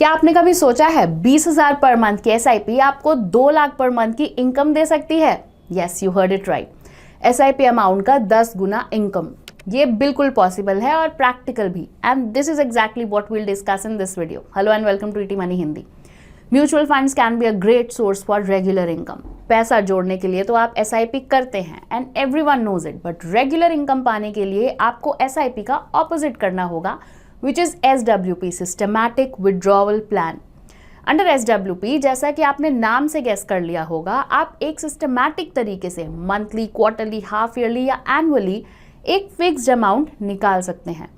क्या आपने कभी सोचा है 20,000 पर मंथ की एसआईपी आपको 2 लाख पर मंथ की इनकम दे सकती है? Yes, you heard it right. SIP amount का 10 गुना इनकम, ये बिल्कुल पॉसिबल है और प्रैक्टिकल भी। And this is exactly what we'll discuss in this video. Hello and welcome to ET money Hindi. Mutual funds can be a great source for regular income. पैसा जोड़ने के लिए तो आप एसआईपी करते हैं and everyone knows it, but regular income पाने के लिए आपको एसआईपी का ऑपोजिट करना होगा, which is SWP, Systematic Withdrawal Plan. Under SWP, जैसा कि आपने नाम से गेस कर लिया होगा, आप एक सिस्टमैटिक तरीके से मंथली, क्वार्टरली, हाफ ईयरली या एनुअली एक फिक्स्ड अमाउंट निकाल सकते हैं।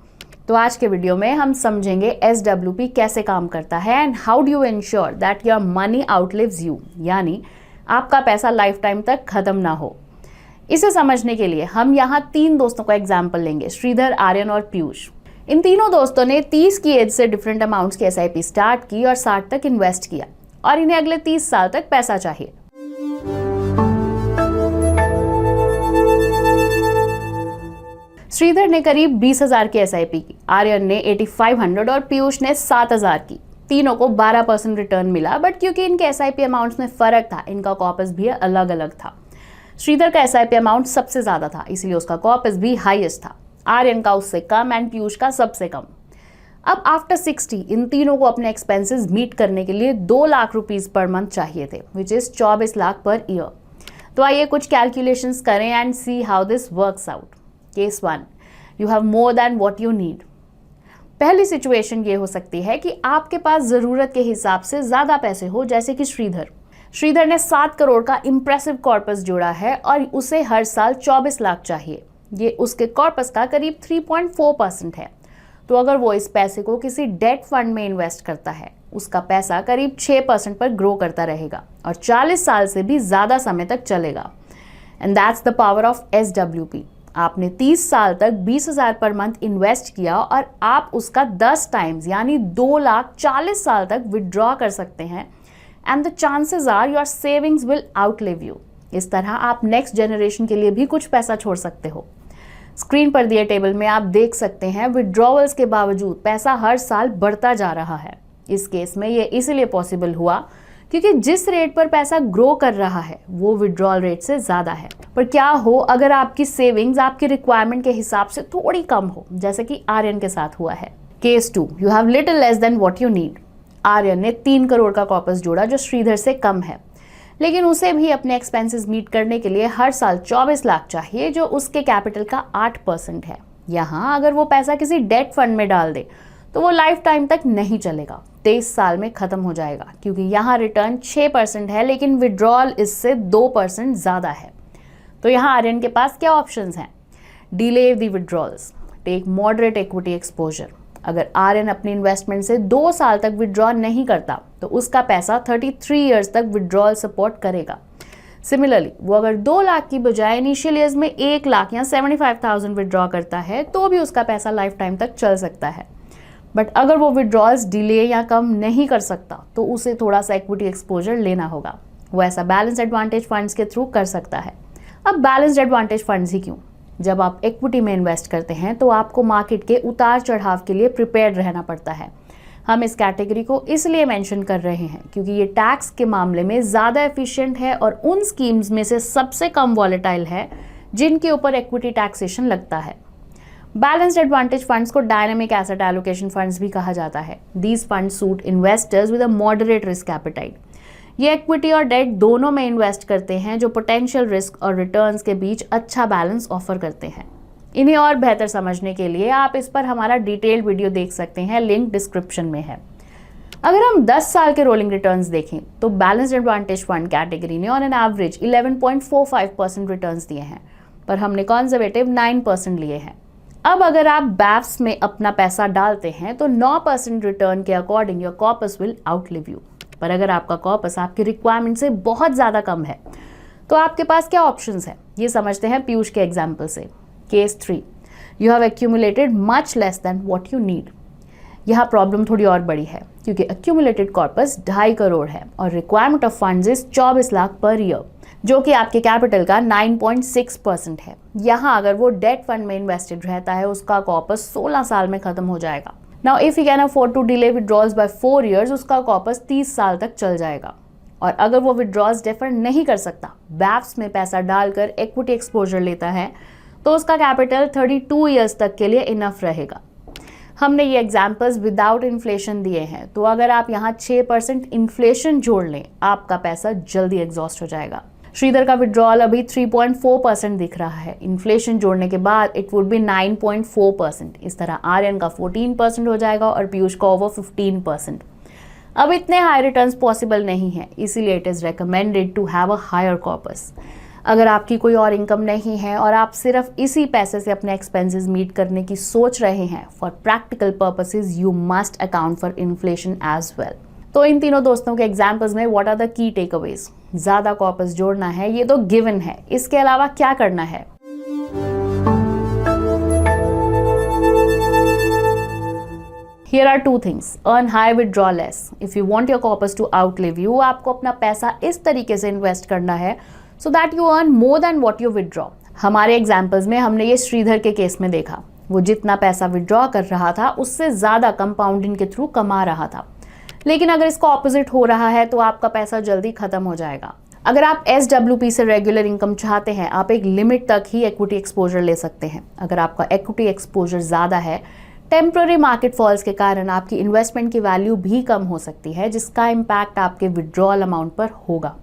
तो आज के वीडियो में हम समझेंगे SWP कैसे काम करता है and how do you ensure that your money outlives you, यानी आपका पैसा लाइफ टाइम तक खत्म ना हो। इसे समझने के लिए हम यहाँ 3 दोस्तों का एग्जाम्पल लेंगे, श्रीधर, आर्यन और पीयूष। इन तीनों दोस्तों ने 30 की एज से डिफरेंट अमाउंट्स की एसआईपी स्टार्ट की और 60 तक इन्वेस्ट किया और इन्हें अगले 30 साल तक पैसा चाहिए। श्रीधर ने करीब 20,000 की एसआईपी की, आर्यन ने 8500 और पीयूष ने 7000 की। तीनों को 12% रिटर्न मिला, बट क्योंकि इनके एसआईपी अमाउंट्स में फर्क था, इनका कॉपस भी अलग अलग था। श्रीधर का एसआईपी अमाउंट सबसे ज्यादा था, इसलिए उसका कॉपस भी हाईएस्ट था। आर्यन का उससे कम एंड पीयूष का सबसे कम। अब आफ्टर 60 इन तीनों को अपने एक्सपेंसेस मीट करने के लिए 2 लाख रुपीस पर मंथ चाहिए थे, which is 24 lakh per year. तो आइए कुछ कैलकुलेशंस करें and see how this works out. Case 1, you have more than what you need. पहली सिचुएशन ये हो सकती है कि आपके पास जरूरत के हिसाब से ज्यादा पैसे हो, जैसे कि श्रीधर ने 7 करोड़ का इंप्रेसिव कॉर्पस जोड़ा है और उसे हर साल 24 लाख चाहिए। ये उसके कॉर्पस का करीब 3.4% है। तो अगर वो इस पैसे को किसी डेट फंड में इन्वेस्ट करता है, उसका पैसा करीब 6% पर ग्रो करता रहेगा और 40 साल से भी ज्यादा समय तक चलेगा। And that's the power of SWP। आपने 30 साल तक 20,000 पर मंथ इन्वेस्ट किया और आप उसका 10 टाइम्स यानी 2 लाख 40 साल तक विड्रॉ कर सकते हैं। And the chances are your savings will outlive you. इस तरह आप नेक्स्ट जनरेशन के लिए भी कुछ पैसा छोड़ सकते हो। स्क्रीन पर दिए टेबल में आप देख सकते हैं विड्रॉवल्स के बावजूद पैसा हर साल बढ़ता जा रहा है। इस केस में ये इसलिए पॉसिबल हुआ क्योंकि जिस रेट पर पैसा ग्रो कर रहा है वो विड्रॉल रेट से ज्यादा है। पर क्या हो अगर आपकी सेविंग्स आपकी रिक्वायरमेंट के हिसाब से थोड़ी कम हो, जैसे कि आर्यन के साथ हुआ है। Case 2, you have little less than what you need. Aryan ने 3 करोड़ का कॉर्पस जोड़ा जो श्रीधर से कम है, लेकिन उसे भी अपने एक्सपेंसेस मीट करने के लिए हर साल 24 लाख चाहिए, जो उसके कैपिटल का 8% है। यहाँ अगर वो पैसा किसी डेट फंड में डाल दे तो वो लाइफ टाइम तक नहीं चलेगा, 23 साल में खत्म हो जाएगा, क्योंकि यहाँ रिटर्न 6% है लेकिन विड्रॉल इससे 2% ज्यादा है। तो यहाँ आर्यन के पास क्या ऑप्शंस हैं? Delay the withdrawals, take moderate equity exposure. अगर आर्यन अपनी इन्वेस्टमेंट से 2 साल तक विड्रॉ नहीं करता तो उसका पैसा 33 ईयर्स तक विड्रॉल सपोर्ट करेगा। सिमिलरली वो अगर 2 लाख की बजाय इनिशियल ईयर्स में 1 लाख या 75,000 विड्रॉ करता है तो भी उसका पैसा लाइफ टाइम तक चल सकता है। बट अगर वो विड्रॉल्स डिले या कम नहीं कर सकता तो उसे थोड़ा सा इक्विटी एक्सपोजर लेना होगा। वो ऐसा बैलेंस एडवांटेज फंड्स के थ्रू कर सकता है। अब बैलेंस्ड एडवांटेज फंड्स ही क्यों? जब आप इक्विटी में इन्वेस्ट करते हैं तो आपको मार्केट के उतार चढ़ाव के लिए प्रिपेयर्ड रहना पड़ता है। हम इस कैटेगरी को इसलिए मेंशन कर रहे हैं क्योंकि ये टैक्स के मामले में ज़्यादा एफिशिएंट है और उन स्कीम्स में से सबसे कम वॉलेटाइल है जिनके ऊपर इक्विटी टैक्सेशन लगता है। बैलेंस्ड एडवांटेज फंड्स को डायनामिक एसेट एलोकेशन फंड्स भी कहा जाता है। These funds suit investors with a moderate risk appetite. ये इक्विटी और डेट दोनों में इन्वेस्ट करते हैं, जो पोटेंशियल रिस्क और रिटर्न्स के बीच अच्छा बैलेंस ऑफर करते हैं। इन्हें और बेहतर समझने के लिए आप इस पर हमारा डिटेल्ड वीडियो देख सकते हैं, लिंक डिस्क्रिप्शन में है। अगर हम 10 साल के रोलिंग रिटर्न्स देखें तो बैलेंस्ड एडवांटेज फंड कैटेगरी ने ऑन एन एवरेज 11.45% रिटर्न्स दिए हैं, पर हमने कंजर्वेटिव 9% लिए हैं। अब अगर आप बैफ्स में अपना पैसा डालते हैं तो 9% रिटर्न के according your corpus will outlive you. पर अगर आपका कॉर्पस आपकी रिक्वायरमेंट से बहुत ज़्यादा कम है तो आपके पास क्या ऑप्शंस हैं, ये समझते हैं पीयूष के एग्जाम्पल से। Case 3, you have accumulated much less than what you need. यहाँ प्रॉब्लम थोड़ी और बड़ी है क्योंकि एक्यूमुलेटेड कॉर्पस 2.5 करोड़ है और requirement of funds is 24 lakh per year, जो कि आपके कैपिटल का 9.6% है। यहाँ अगर वो डेट फंड में इन्वेस्टेड रहता है उसका कॉर्पस 16 साल में खत्म हो जाएगा। Now if you can afford to delay withdrawals by 4 years, उसका कॉर्पस 30 साल तक चल जाएगा। और अगर वो विड्रॉल्स डेफर नहीं कर सकता, बैप्स में पैसा डालकर इक्विटी एक्सपोजर लेता है, तो उसका कैपिटल 32 years तक के लिए इनफ रहेगा। हमने ये एग्जाम्पल्स विदाउट इन्फ्लेशन दिए हैं, तो अगर आप यहाँ 6% इन्फ्लेशन जोड़ लें, आपका पैसा जल्दी एग्जॉस्ट हो जाएगा। श्रीधर का विड्रॉल अभी 3.4% दिख रहा है, इन्फ्लेशन जोड़ने के बाद इट वुड बी 9.4%। इस तरह आर्यन का 14% हो जाएगा और पीयूष का ओवर 15%। अब इतने हाई रिटर्न्स पॉसिबल नहीं है, इसीलिए it is recommended to have a higher corpus. अगर आपकी कोई और इनकम नहीं है और आप सिर्फ इसी पैसे से अपने एक्सपेंसेस मीट करने की सोच रहे हैं, for practical purposes you must account for inflation as well. तो इन तीनों दोस्तों के एग्जाम्पल्स में what are the key takeaways? ज्यादा कॉर्पस जोड़ना है, ये तो गिवन है, इसके अलावा क्या करना है? Here are two things. Earn high, withdraw less. If you want your corpus to outlive you, आपको अपना पैसा इस तरीके से इन्वेस्ट करना है so that you earn more than what you withdraw. हमारे एग्जाम्पल्स में हमने ये श्रीधर के केस में देखा, वो जितना पैसा विड्रॉ कर रहा था उससे ज़्यादा कंपाउंडिंग के थ्रू कमा रहा था। लेकिन अगर इसका ऑपोजिट हो रहा है तो आपका पैसा जल्दी खत्म हो जाएगा। अगर आप SWP से रेगुलर इनकम चाहते हैं, आप एक लिमिट तक ही इक्विटी एक्सपोजर ले सकते हैं। अगर आपका इक्विटी एक्सपोजर ज़्यादा है, टेम्पररी मार्केट फॉल्स के कारण आपकी इन्वेस्टमेंट की वैल्यू भी कम हो सकती है, जिसका इम्पैक्ट आपके विड्रॉल अमाउंट पर होगा।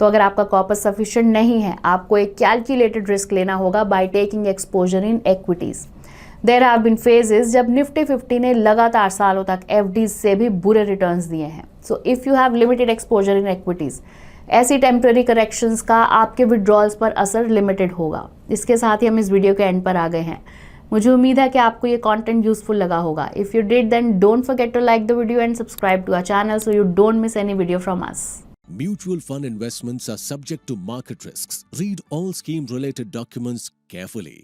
तो अगर आपका कॉर्पस सफिशिएंट नहीं है, आपको एक कैलकुलेटेड रिस्क लेना होगा by taking exposure in equities. There have been phases जब निफ्टी 50 ने लगातार सालों तक एफडीज से भी बुरे रिटर्न्स दिए हैं। So if you have limited exposure in equities, ऐसी टेम्पररी करेक्शंस का आपके विड्रॉल्स पर असर लिमिटेड होगा। इसके साथ ही हम इस वीडियो के एंड पर आ गए हैं। मुझे उम्मीद है कि आपको ये कंटेंट यूजफुल लगा होगा। If you did, then don't forget to like the video and subscribe to our channel so you don't miss any video from us. Mutual fund investments are subject to market risks. Read all scheme related documents carefully.